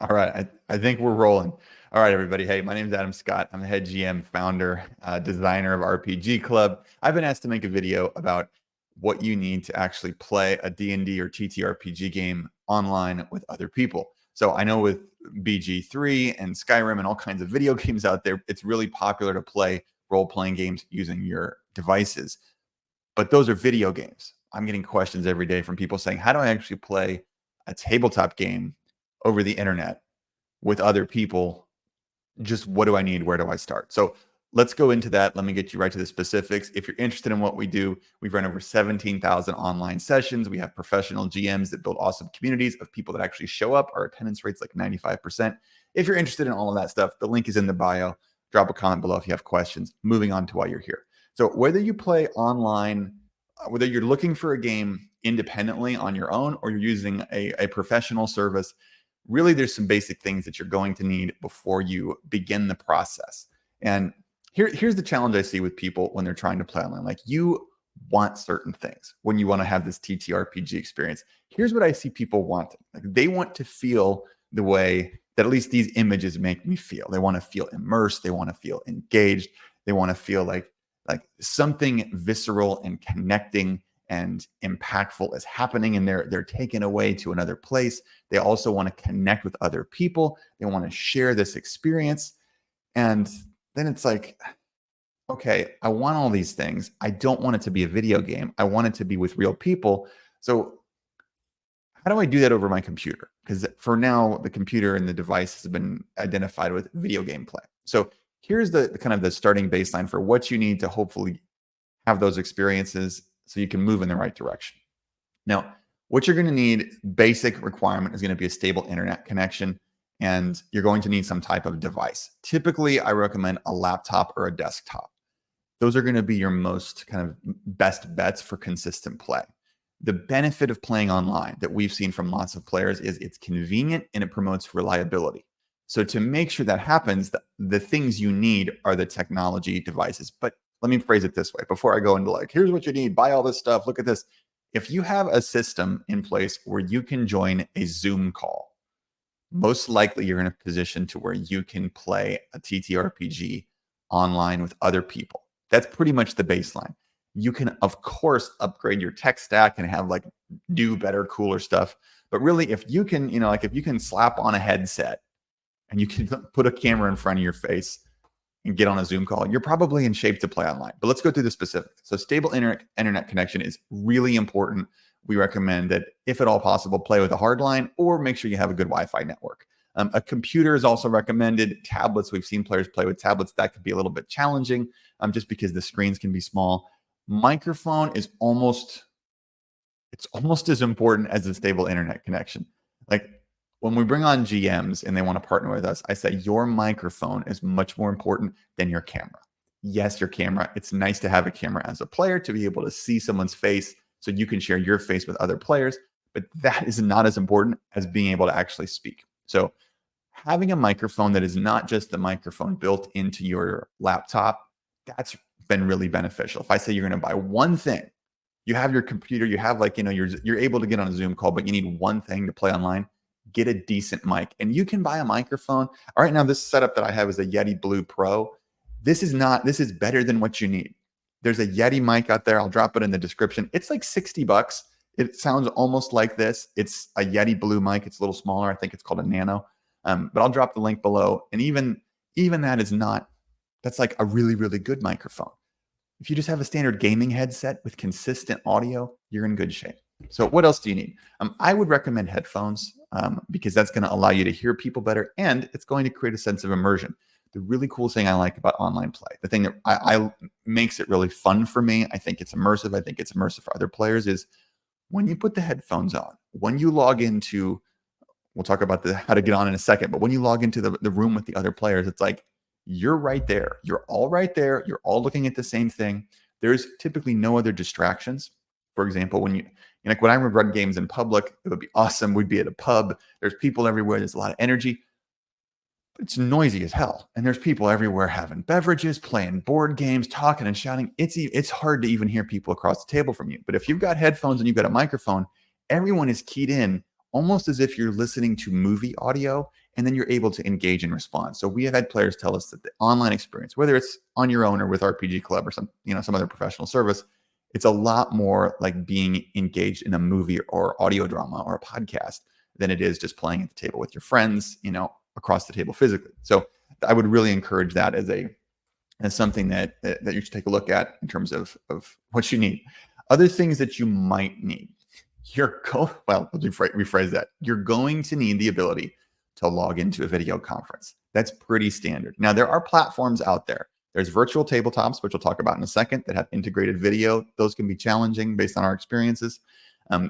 All right, I think we're rolling. All right, everybody. Hey, my name is Adam Scott. I'm the head GM, founder, designer of RPG Club. I've been asked to make a video about what you need to actually play a D&D or TTRPG game online with other people. So I know with BG3 and Skyrim and all kinds of video games out there, it's really popular to play role-playing games using your devices. But those are video games. I'm getting questions every day from people saying, how do I actually play a tabletop game over the internet with other people? Just what do I need? Where do I start? So let's go into that. Let me get you right to the specifics. If you're interested in what we do, we've run over 17,000 online sessions. We have professional GMs that build awesome communities of people that actually show up. Our attendance rate's like 95%. If you're interested in all of that stuff, the link is in the bio. Drop a comment below if you have questions. Moving on to why you're here. So whether you play online, whether you're looking for a game independently on your own or you're using a professional service, really there's some basic things that you're going to need before you begin the process. And here's the challenge I see with people when they're trying to play online. Like, you want certain things when you want to have this TTRPG experience. Here's what I see people wanting. Like, they want to feel the way that at least these images make me feel. They want to feel immersed. They want to feel engaged. They want to feel like something visceral and connecting and impactful is happening, and they're taken away to another place. They also want to connect with other people. They want to share this experience. And then it's like, okay, I want all these things. I don't want it to be a video game. I want it to be with real people. So how do I do that over my computer? Because for now, the computer and the device has been identified with video game play. So here's the kind of the starting baseline for what you need to hopefully have those experiences so you can move in the right direction. Now, what you're going to need, basic requirement, is going to be a stable internet connection, and you're going to need some type of device. Typically, I recommend a laptop or a desktop. Those are going to be your most kind of best bets for consistent play. The benefit of playing online that we've seen from lots of players is it's convenient and it promotes reliability. So to make sure that happens, the things you need are the technology devices. But let me phrase it this way before I go into like, here's what you need, buy all this stuff, look at this. If you have a system in place where you can join a Zoom call, most likely you're in a position to where you can play a TTRPG online with other people. That's pretty much the baseline. You can, of course, upgrade your tech stack and have like do better, cooler stuff. But really, if you can, like if you can slap on a headset and you can put a camera in front of your face and get on a Zoom call, you're probably in shape to play online. But let's go through the specifics. So stable internet connection is really important. We recommend that, if at all possible, play with a hard line or make sure you have a good Wi-Fi network. A computer is also recommended. Tablets, we've seen players play with tablets. That could be a little bit challenging just because the screens can be small. Microphone is almost as important as a stable internet connection. Like, when we bring on GMs and they want to partner with us, I say your microphone is much more important than your camera. Yes, your camera. It's nice to have a camera as a player to be able to see someone's face so you can share your face with other players, but that is not as important as being able to actually speak. So having a microphone that is not just the microphone built into your laptop, that's been really beneficial. If I say you're going to buy one thing, you have your computer, you have you're able to get on a Zoom call, but you need one thing to play online, get a decent mic. And you can buy a microphone. All right, now this setup that I have is a Yeti Blue Pro. This is better than what you need. There's a Yeti mic out there. I'll drop it in the description. It's like $60. It sounds almost like this. It's a Yeti Blue mic. It's a little smaller. I think it's called a Nano. But I'll drop the link below. And even that is not, that's like a really, really good microphone. If you just have a standard gaming headset with consistent audio, you're in good shape. So what else do you need? I would recommend headphones because that's going to allow you to hear people better, and it's going to create a sense of immersion. The really cool thing I like about online play, the thing that I makes it really fun for me, I think it's immersive, I think it's immersive for other players, is when you put the headphones on, when you log into, we'll talk about how to get on in a second, but when you log into the room with the other players, it's like you're right there. You're all right there. You're all looking at the same thing. There's typically no other distractions. For example, when I would run games in public, it would be awesome. We'd be at a pub. There's people everywhere. There's a lot of energy. But it's noisy as hell. And there's people everywhere having beverages, playing board games, talking and shouting. It's hard to even hear people across the table from you. But if you've got headphones and you've got a microphone, everyone is keyed in almost as if you're listening to movie audio, and then you're able to engage and respond. So we have had players tell us that the online experience, whether it's on your own or with RPG Club or some other professional service, it's a lot more like being engaged in a movie or audio drama or a podcast than it is just playing at the table with your friends, across the table physically. So I would really encourage that as something that you should take a look at in terms of what you need. Other things that you might need. Let's rephrase that. You're going to need the ability to log into a video conference. That's pretty standard. Now, there are platforms out there. There's virtual tabletops, which we'll talk about in a second, that have integrated video. Those can be challenging based on our experiences.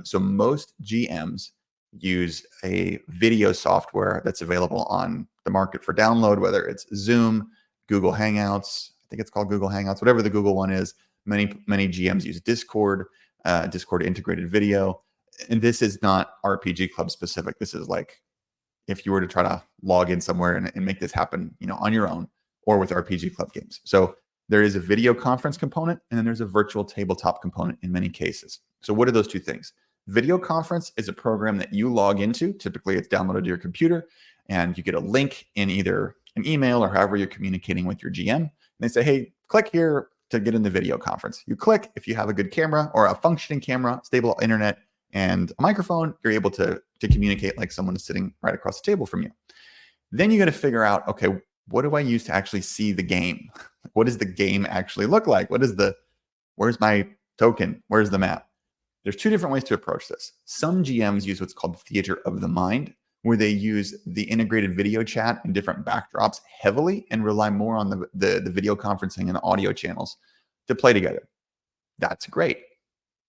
So most GMs use a video software that's available on the market for download, whether it's Zoom, Google Hangouts. I think it's called Google Hangouts, whatever the Google one is. Many GMs use Discord, Discord integrated video. And this is not RPG Club specific. This is like if you were to try to log in somewhere and make this happen, on your own or with RPG Club games. So there is a video conference component, and then there's a virtual tabletop component in many cases. So what are those two things? Video conference is a program that you log into. Typically, it's downloaded to your computer, and you get a link in either an email or however you're communicating with your GM. And they say, hey, click here to get in the video conference. You click. If you have a good camera or a functioning camera, stable internet, and a microphone, you're able to communicate like someone is sitting right across the table from you. Then you got to figure out, okay, what do I use to actually see the game? What does the game actually look like? Where's my token? Where's the map? There's two different ways to approach this. Some GMs use what's called theater of the mind, where they use the integrated video chat and different backdrops heavily and rely more on the video conferencing and the audio channels to play together. That's great.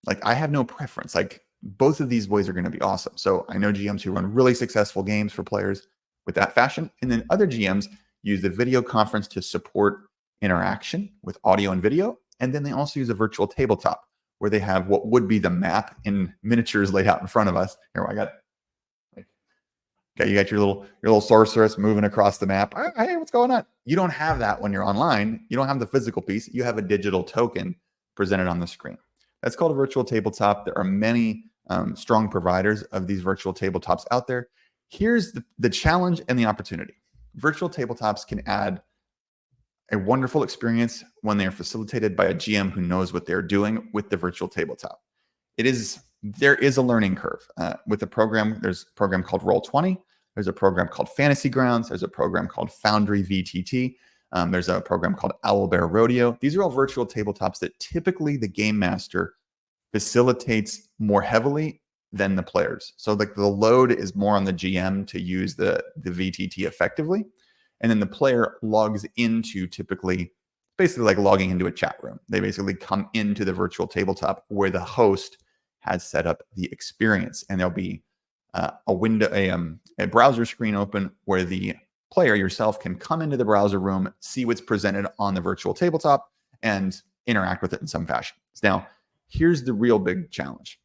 Like, I have no preference. Like, both of these ways are going to be awesome. So I know GMs who run really successful games for players with that fashion. And then other GMs use the video conference to support interaction with audio and video. And then they also use a virtual tabletop where they have what would be the map in miniatures laid out in front of us. Here, I got it. Okay, you got your little sorceress moving across the map. Hey, what's going on? You don't have that when you're online. You don't have the physical piece. You have a digital token presented on the screen. That's called a virtual tabletop. There are many strong providers of these virtual tabletops out there. Here's the challenge and the opportunity. Virtual tabletops can add a wonderful experience when they're facilitated by a GM who knows what they're doing with the virtual tabletop. There is a learning curve with the program. There's a program called Roll20. There's a program called Fantasy Grounds. There's a program called Foundry VTT. There's a program called Owlbear Rodeo. These are all virtual tabletops that typically the game master facilitates more heavily than the players. So like the load is more on the GM to use the VTT effectively. And then the player logs into basically like logging into a chat room. They basically come into the virtual tabletop where the host has set up the experience. And there'll be a window, a browser screen open where the player yourself can come into the browser room, see what's presented on the virtual tabletop, and interact with it in some fashion. Now, here's the real big challenge.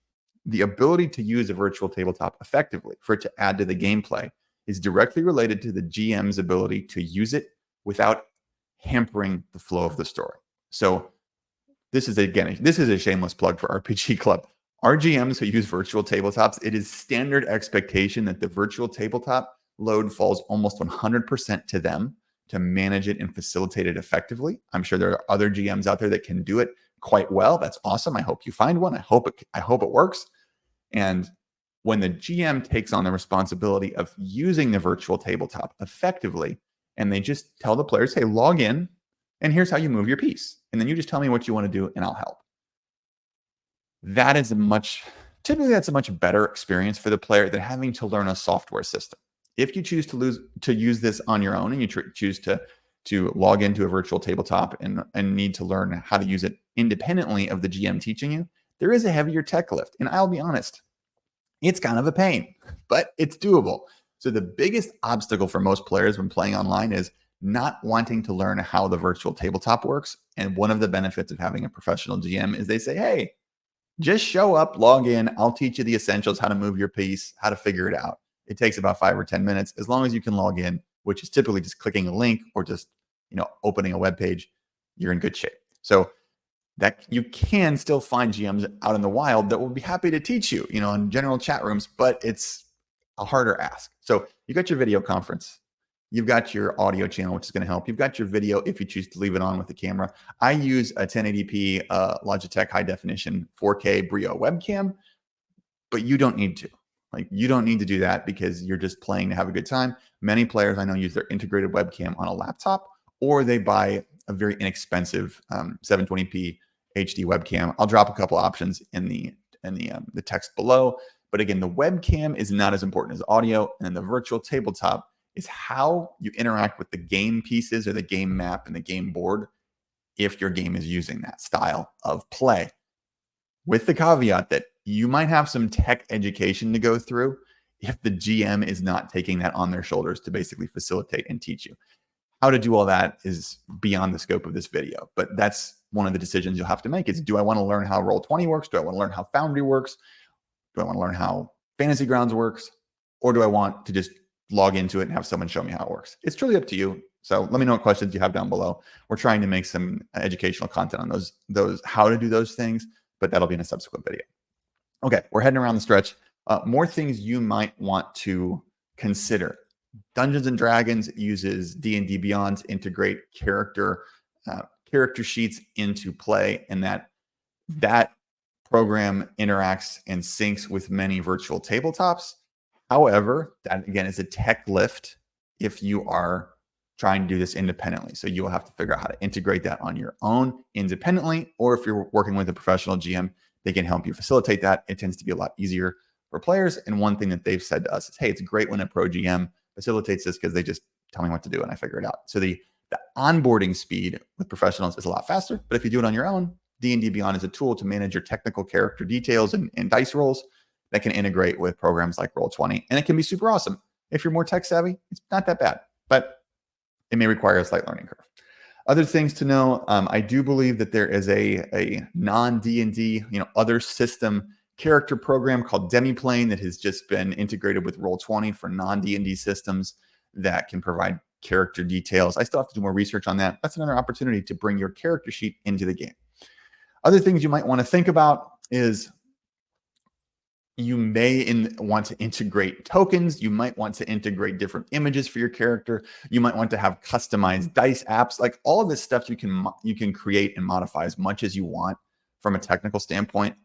The ability to use a virtual tabletop effectively for it to add to the gameplay is directly related to the GM's ability to use it without hampering the flow of the story. So this is a shameless plug for RPG Club. Our GMs who use virtual tabletops, it is standard expectation that the virtual tabletop load falls almost 100% to them to manage it and facilitate it effectively. I'm sure there are other GMs out there that can do it quite well. That's awesome. I hope you find one. I hope it works. And when the GM takes on the responsibility of using the virtual tabletop effectively, and they just tell the players, hey, log in, and here's how you move your piece. And then you just tell me what you want to do, and I'll help. That's a much better experience for the player than having to learn a software system. If you choose to use this on your own and you choose to log into a virtual tabletop and need to learn how to use it independently of the GM teaching you, there is a heavier tech lift. And I'll be honest, it's kind of a pain, but it's doable. So the biggest obstacle for most players when playing online is not wanting to learn how the virtual tabletop works. And one of the benefits of having a professional GM is they say, hey, just show up, log in. I'll teach you the essentials, how to move your piece, how to figure it out. It takes about 5 or 10 minutes. As long as you can log in, which is typically just clicking a link or just opening a web page, you're in good shape. So that you can still find GMs out in the wild that will be happy to teach you, in general chat rooms, but it's a harder ask. So you got your video conference. You've got your audio channel, which is going to help. You've got your video if you choose to leave it on with the camera. I use a 1080p Logitech high definition 4K Brio webcam, but you don't need to. Like, you don't need to do that because you're just playing to have a good time. Many players I know use their integrated webcam on a laptop, or they buy a very inexpensive 720p HD webcam. I'll drop a couple options in the text below. But again, the webcam is not as important as audio, and the virtual tabletop is how you interact with the game pieces or the game map and the game board if your game is using that style of play. With the caveat that you might have some tech education to go through if the GM is not taking that on their shoulders to basically facilitate and teach you. How to do all that is beyond the scope of this video, but that's one of the decisions you'll have to make is, do I want to learn how Roll20 works? Do I want to learn how Foundry works? Do I want to learn how Fantasy Grounds works? Or do I want to just log into it and have someone show me how it works? It's truly up to you. So let me know what questions you have down below. We're trying to make some educational content on those how to do those things, but that'll be in a subsequent video. Okay, we're heading around the stretch. More things you might want to consider. Dungeons and Dragons uses D&D Beyond to integrate character sheets into play, and that program interacts and syncs with many virtual tabletops. However, that again is a tech lift if you are trying to do this independently. So you will have to figure out how to integrate that on your own independently, or if you're working with a professional GM, they can help you facilitate that. It tends to be a lot easier for players. And one thing that they've said to us is, hey, it's great when a pro GM facilitates this because they just tell me what to do and I figure it out. So the onboarding speed with professionals is a lot faster. But if you do it on your own, D&D Beyond is a tool to manage your technical character details and dice rolls that can integrate with programs like Roll20. And it can be super awesome. If you're more tech savvy, it's not that bad, but it may require a slight learning curve. Other things to know, I do believe that there is a non-D&D, other system character program called Demiplane that has just been integrated with Roll20 for non-D&D systems that can provide character details. I still have to do more research on that. That's another opportunity to bring your character sheet into the game. Other things you might want to think about is you may want to integrate tokens. You might want to integrate different images for your character. You might want to have customized dice apps. Like, all of this stuff you can create and modify as much as you want from a technical standpoint,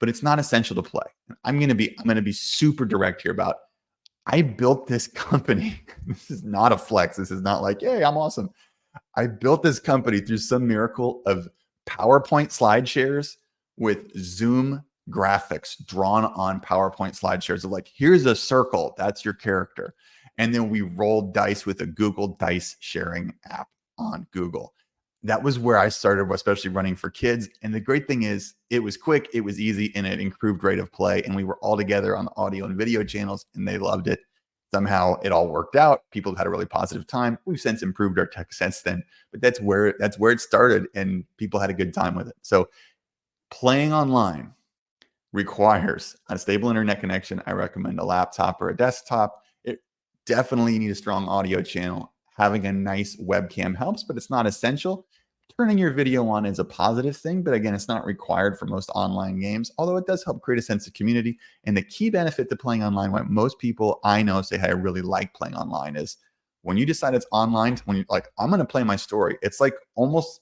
but it's not essential to play. I'm going to be super direct here about, I built this company. This is not a flex. This is not like, hey, I'm awesome. I built this company through some miracle of PowerPoint slide shares with Zoom graphics drawn on PowerPoint slide shares of, like, here's a circle, that's your character. And then we rolled dice with a Google Dice sharing app on Google. That was where I started, especially running for kids. And the great thing is, it was quick, it was easy, and it improved rate of play. And we were all together on the audio and video channels, and they loved it. Somehow it all worked out. People had a really positive time. We've since improved our tech since then, but that's where it started, and people had a good time with it. So playing online requires a stable internet connection. I recommend a laptop or a desktop. It definitely need a strong audio channel. Having a nice webcam helps, but it's not essential. Turning your video on is a positive thing, but again, it's not required for most online games, although it does help create a sense of community. And the key benefit to playing online, what most people I know say, hey, I really like playing online, is when you decide it's online, when you're like, I'm going to play my story, it's like almost,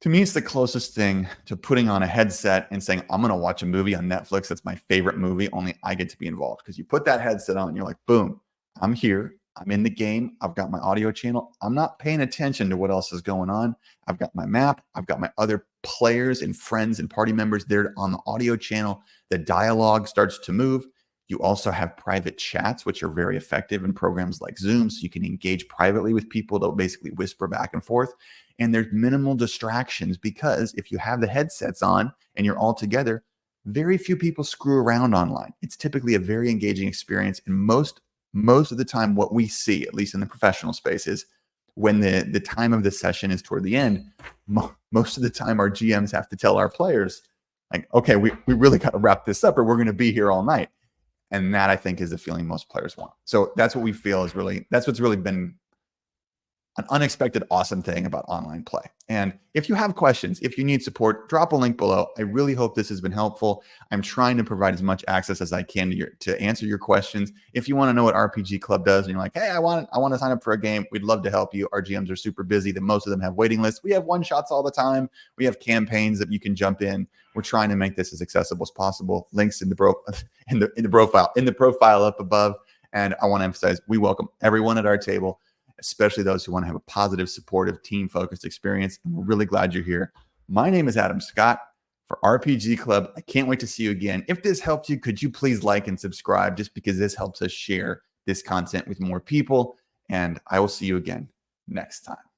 to me, it's the closest thing to putting on a headset and saying, I'm going to watch a movie on Netflix. That's my favorite movie. Only I get to be involved. Because you put that headset on and you're like, boom, I'm here. I'm in the game. I've got my audio channel. I'm not paying attention to what else is going on. I've got my map. I've got my other players and friends and party members there on the audio channel. The dialogue starts to move. You also have private chats, which are very effective in programs like Zoom. So you can engage privately with people. They'll basically whisper back and forth. And there's minimal distractions, because if you have the headsets on and you're all together, very few people screw around online. It's typically a very engaging experience. And most of the time, what we see, at least in the professional space, is when the time of the session is toward the end, most of the time our GMs have to tell our players, like, okay, we really got to wrap this up or we're going to be here all night. And that, I think, is the feeling most players want. So that's what we feel is really, that's what's really been an unexpected awesome thing about online play. And if you have questions, if you need support, drop a link below. I really hope this has been helpful. I'm trying to provide as much access as I can to answer your questions. If you want to know what RPG Club does and you're like, hey, I want to sign up for a game, we'd love to help you. Our GMs are super busy. Most of them have waiting lists. We have one-shots all the time. We have campaigns that you can jump in. We're trying to make this as accessible as possible. Links in the profile up above. And I want to emphasize, we welcome everyone at our table, especially those who want to have a positive, supportive, team-focused experience. And we're really glad you're here. My name is Adam Scott for RPG Club. I can't wait to see you again. If this helped you, could you please like and subscribe, just because this helps us share this content with more people. And I will see you again next time.